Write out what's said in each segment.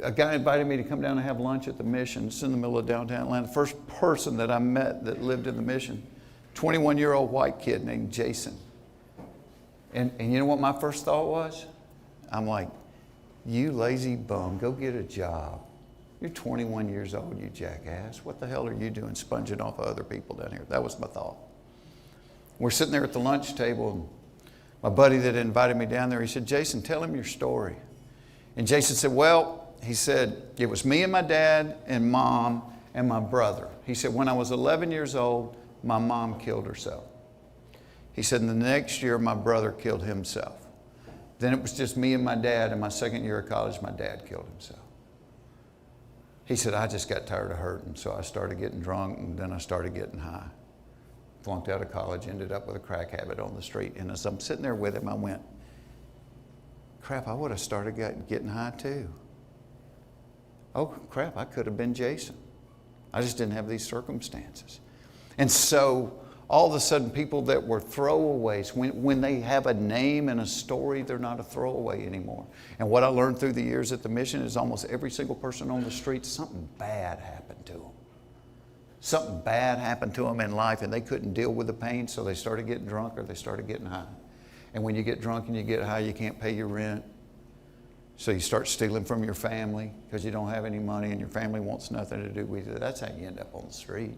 a guy invited me to come down and have lunch at the mission. It's in the middle of downtown Atlanta. The first person that I met that lived in the mission, 21-year-old white kid named Jason. And you know what my first thought was? I'm like, you lazy bum, go get a job. You're 21 years old, you jackass. What the hell are you doing sponging off of other people down here? That was my thought. We're sitting there at the lunch table, and my buddy that invited me down there, he said, Jason, tell him your story. And Jason said, well, he said, it was me and my dad and mom and my brother. He said, when I was 11 years old, my mom killed herself. He said, in the next year, my brother killed himself. Then it was just me and my dad. In my second year of college, my dad killed himself. He said, I just got tired of hurting, so I started getting drunk, and then I started getting high. Flunked out of college, ended up with a crack habit on the street. And as I'm sitting there with him, I went, crap, I would have started getting high too. Oh, crap, I could have been Jason. I just didn't have these circumstances. And so all of a sudden, people that were throwaways, when they have a name and a story, they're not a throwaway anymore. And what I learned through the years at the mission is almost every single person on the street, something bad happened to them. Something bad happened to them in life, and they couldn't deal with the pain, so they started getting drunk or they started getting high. And when you get drunk and you get high, you can't pay your rent. So you start stealing from your family because you don't have any money and your family wants nothing to do with you. That's how you end up on the street.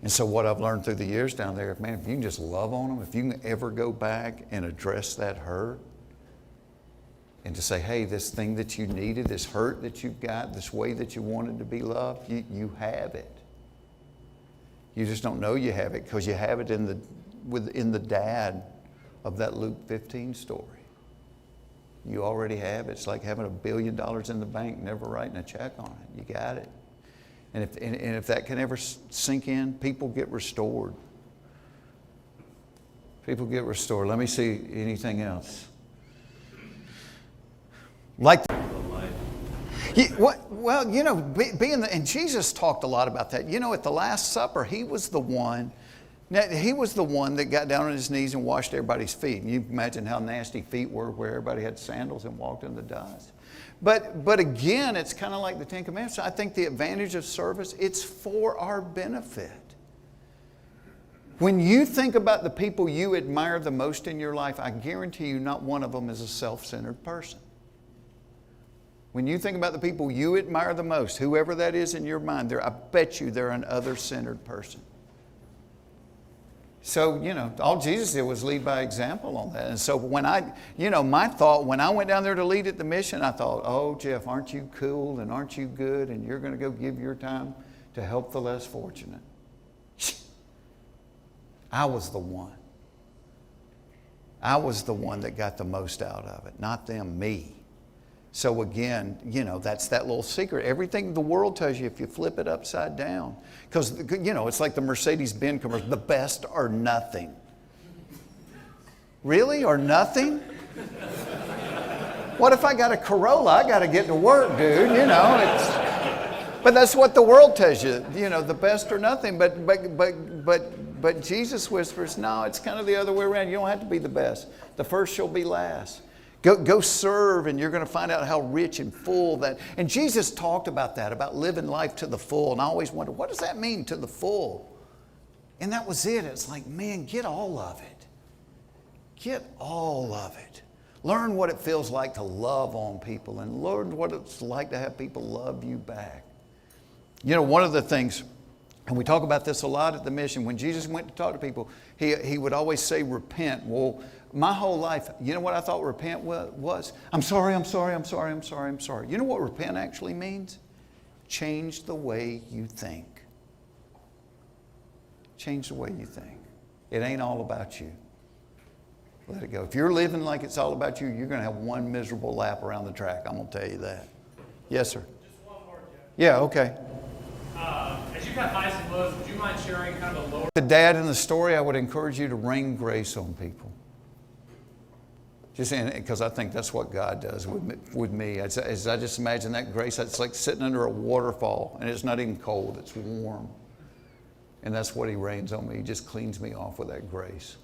And so what I've learned through the years down there, man, if you can just love on them, if you can ever go back and address that hurt and to say, hey, this thing that you needed, this hurt that you've got, this way that you wanted to be loved, you have it. You just don't know you have it because you have it in the dad of that Luke 15 story. You already have it. It's like having $1 billion in the bank, never writing a check on it. You got it. And if that can ever sink in, people get restored. People get restored. Let me see anything else. Like well, you know, and Jesus talked a lot about that. You know, at the Last Supper, he was the one that got down on his knees and washed everybody's feet. And you imagine how nasty feet were where everybody had sandals and walked in the dust. But again, it's kind of like the Ten Commandments. I think the advantage of service, it's for our benefit. When you think about the people you admire the most in your life, I guarantee you not one of them is a self-centered person. When you think about the people you admire the most, whoever that is in your mind, I bet you they're an other-centered person. So, you know, all Jesus did was lead by example on that. And so my thought, when I went down there to lead at the mission, I thought, oh, Jeff, aren't you cool and aren't you good and you're going to go give your time to help the less fortunate? I was the one. I was the one that got the most out of it, not them, me. So again, you know, that's that little secret. Everything the world tells you, if you flip it upside down, because, you know, it's like the Mercedes-Benz commercial, the best or nothing. Really? Or nothing? What if I got a Corolla? I got to get to work, dude, you know. But that's what the world tells you, you know, the best or nothing. But Jesus whispers, no, it's kind of the other way around. You don't have to be the best. The first shall be last. Go serve, and you're going to find out how rich and full that. And Jesus talked about that, about living life to the full. And I always wonder, what does that mean, to the full? And that was it. It's like, man, get all of it. Get all of it. Learn what it feels like to love on people, and learn what it's like to have people love you back. You know, one of the things, and we talk about this a lot at the mission, when Jesus went to talk to people, he would always say, repent. Well, my whole life, you know what I thought repent was? I'm sorry. You know what repent actually means? Change the way you think. Change the way you think. It ain't all about you. Let it go. If you're living like it's all about you, you're going to have one miserable lap around the track. I'm going to tell you that. Yes, sir. Just one more, Jeff. Yeah, okay. As you've got highs and lows, would you mind sharing kind of a lower... The dad in the story, I would encourage you to rain grace on people. Just because I think that's what God does with me. As I just imagine that grace, it's like sitting under a waterfall, and it's not even cold, it's warm. And that's what he rains on me. He just cleans me off with that grace.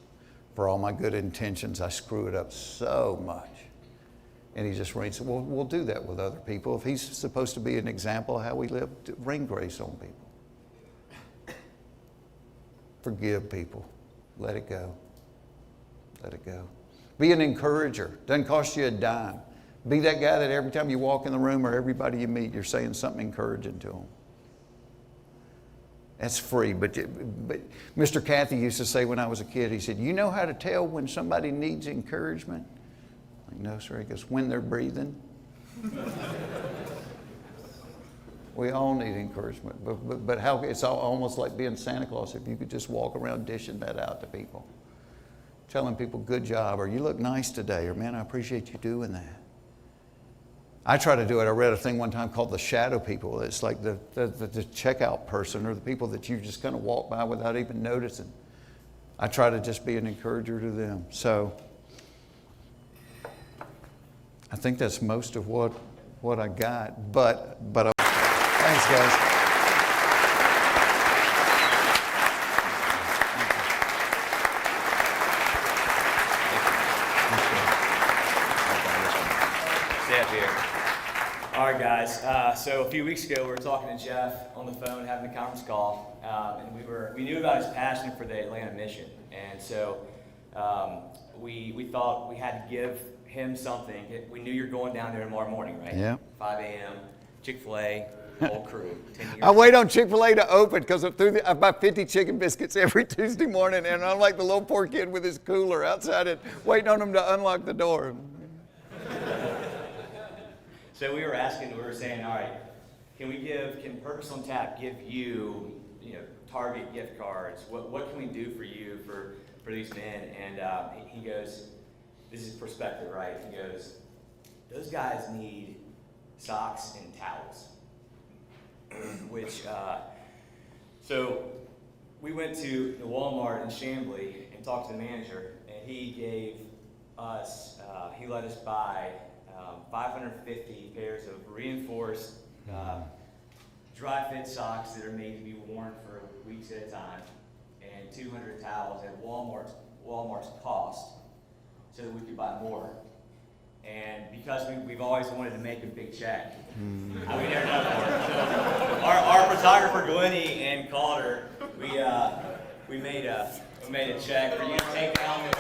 For all my good intentions, I screw it up so much. And he just rains. Well, we'll do that with other people. If he's supposed to be an example of how we live, rain grace on people. Forgive people. Let it go. Let it go. Be an encourager. Doesn't cost you a dime. Be that guy that every time you walk in the room or everybody you meet, you're saying something encouraging to them. That's free. But Mr. Cathy used to say when I was a kid, he said, you know how to tell when somebody needs encouragement? Like, no, sir. He goes, when they're breathing. We all need encouragement. But how it's almost like being Santa Claus if you could just walk around dishing that out to people. Telling people, good job, or you look nice today, or man, I appreciate you doing that. I try to do it. I read a thing one time called the shadow people. It's like the checkout person or the people that you just kind of walk by without even noticing. I try to just be an encourager to them. So I think that's most of what I got. But thanks, guys. All right, guys. So a few weeks ago, we were talking to Jeff on the phone, having a conference call, and we knew about his passion for the Atlanta mission, and so we thought we had to give him something. We knew you're going down there tomorrow morning, right? Yeah. 5 a.m. Chick-fil-A, whole crew. 10 years. I wait on Chick-fil-A to open because I buy 50 chicken biscuits every Tuesday morning, and I'm like the little poor kid with his cooler outside it, waiting on them to unlock the door. So we were saying, all right, can Purpose on Tap give you, Target gift cards? What can we do for you, for these men? And he goes, this is perspective, right? He goes, those guys need socks and towels. So we went to the Walmart in Chamblee and talked to the manager, and he gave us, he let us buy 550 pairs of reinforced dry fit socks that are made to be worn for weeks at a time, and 200 towels at Walmart's cost, so that we could buy more. And because we've always wanted to make a big check, we never done more. So our photographer Glennie and Calder, we made a check for you to take down there.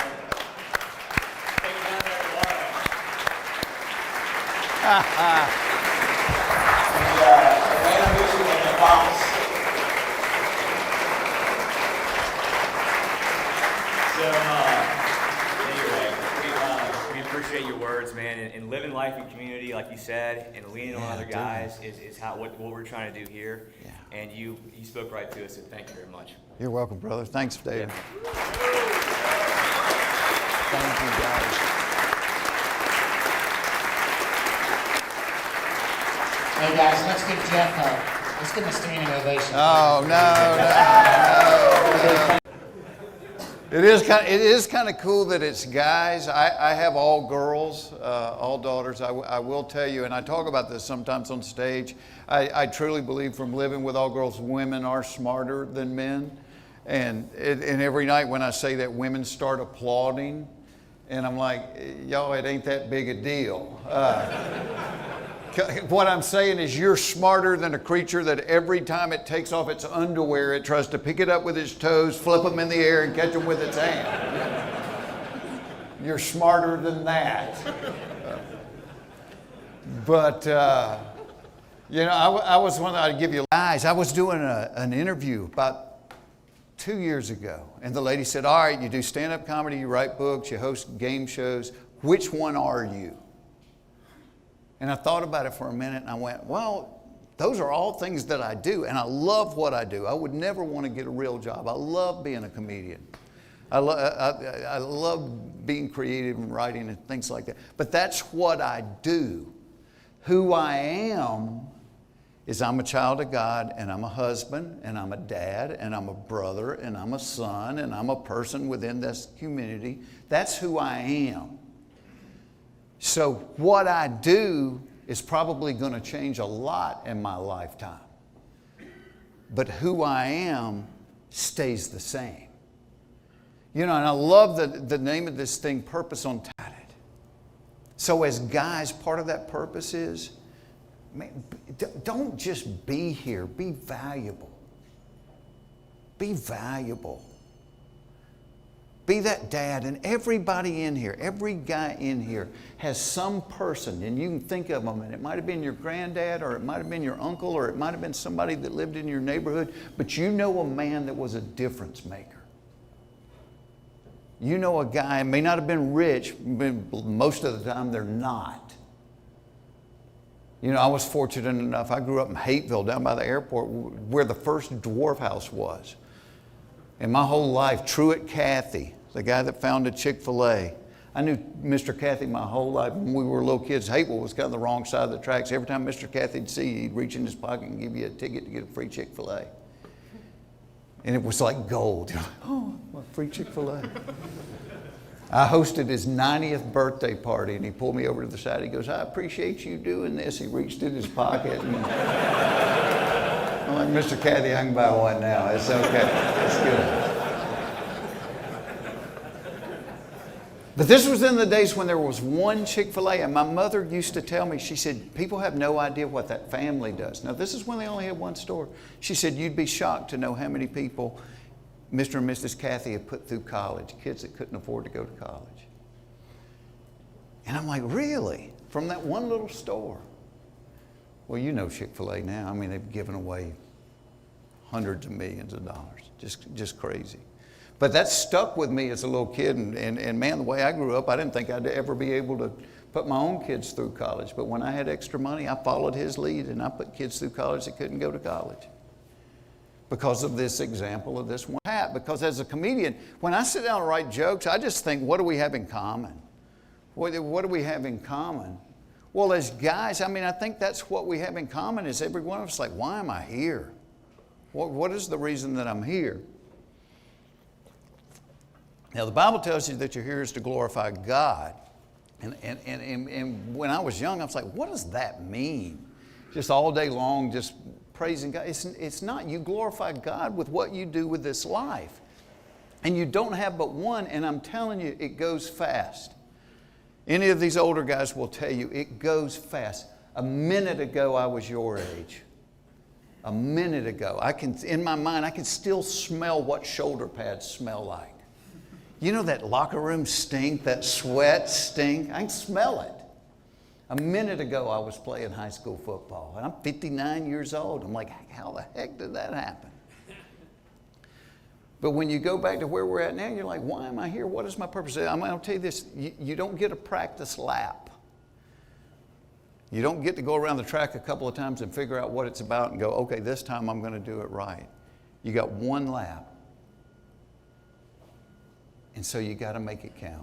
We appreciate your words, man, and living life in community, like you said, and leaning on other guys is what we're trying to do here. Yeah. And you spoke right to us, so thank you very much. You're welcome, brother. Thanks, Dave. Yeah. Thank you, guys. Hey guys, let's give Jeff let's give him a standing ovation. Oh, no. It is kind of cool that it's guys. I have all girls, all daughters. I will tell you, and I talk about this sometimes on stage. I truly believe from living with all girls, women are smarter than men. And every night when I say that, women start applauding. And I'm like, y'all, it ain't that big a deal. What I'm saying is you're smarter than a creature that every time it takes off its underwear, it tries to pick it up with its toes, flip them in the air, and catch them with its hand. You're smarter than that. But, I was one that I'd give you guys. I was doing an interview about 2 years ago, and the lady said, all right, you do stand-up comedy, you write books, you host game shows. Which one are you? And I thought about it for a minute, and I went, well, those are all things that I do, and I love what I do. I would never want to get a real job. I love being a comedian. I love being creative and writing and things like that. But that's what I do. Who I am is I'm a child of God, and I'm a husband, and I'm a dad, and I'm a brother, and I'm a son, and I'm a person within this community. That's who I am. So what I do is probably going to change a lot in my lifetime. But who I am stays the same. And I love the name of this thing, Purpose on Tap. So as guys, part of that purpose is, man, don't just be here, be valuable. Be valuable. Be that dad. And everybody in here, every guy in here has some person, and you can think of them, and it might have been your granddad, or it might have been your uncle, or it might have been somebody that lived in your neighborhood, but you know a man that was a difference maker. You know a guy, may not have been rich, but most of the time they're not. You know, I was fortunate enough, I grew up in Hateville, down by the airport, where the first dwarf house was. And my whole life, Truett Cathy, the guy that founded Chick-fil-A, I knew Mr. Cathy my whole life. When we were little kids, Hateville was kind of the wrong side of the tracks. Every time Mr. Cathy'd see you, he'd reach in his pocket and give you a ticket to get a free Chick-fil-A. And it was like gold. You're like, oh, well, free Chick-fil-A. I hosted his 90th birthday party, and he pulled me over to the side. He goes, I appreciate you doing this. He reached in his pocket. And I'm like, Mr. Cathy, I can buy one now. It's okay. It's good. But this was in the days when there was one Chick-fil-A, and my mother used to tell me, she said, people have no idea what that family does. Now, this is when they only had one store. She said, you'd be shocked to know how many people Mr. and Mrs. Cathy had put through college, kids that couldn't afford to go to college. And I'm like, really? From that one little store? Well, you know Chick-fil-A now. I mean, they've given away hundreds of millions of dollars. Just crazy. But that stuck with me as a little kid. And man, the way I grew up, I didn't think I'd ever be able to put my own kids through college. But when I had extra money, I followed his lead, and I put kids through college that couldn't go to college. Because of this example of this one hat. Because as a comedian, when I sit down and write jokes, I just think, what do we have in common? What do we have in common? Well, as guys, I mean, I think that's what we have in common is every one of us like, why am I here? What is the reason that I'm here? Now, the Bible tells you that you're here is to glorify God. And when I was young, I was like, what does that mean? Just all day long, just praising God. It's not. You glorify God with what you do with this life. And you don't have but one, and I'm telling you, it goes fast. Any of these older guys will tell you, it goes fast. A minute ago, I was your age. A minute ago. In my mind, I can still smell what shoulder pads smell like. You know that locker room stink, that sweat stink? I can smell it. A minute ago, I was playing high school football, and I'm 59 years old. I'm like, how the heck did that happen? But when you go back to where we're at now, you're like, why am I here? What is my purpose? I'm going to tell you this, you don't get a practice lap. You don't get to go around the track a couple of times and figure out what it's about and go, okay, this time I'm going to do it right. You got one lap. And so you got to make it count.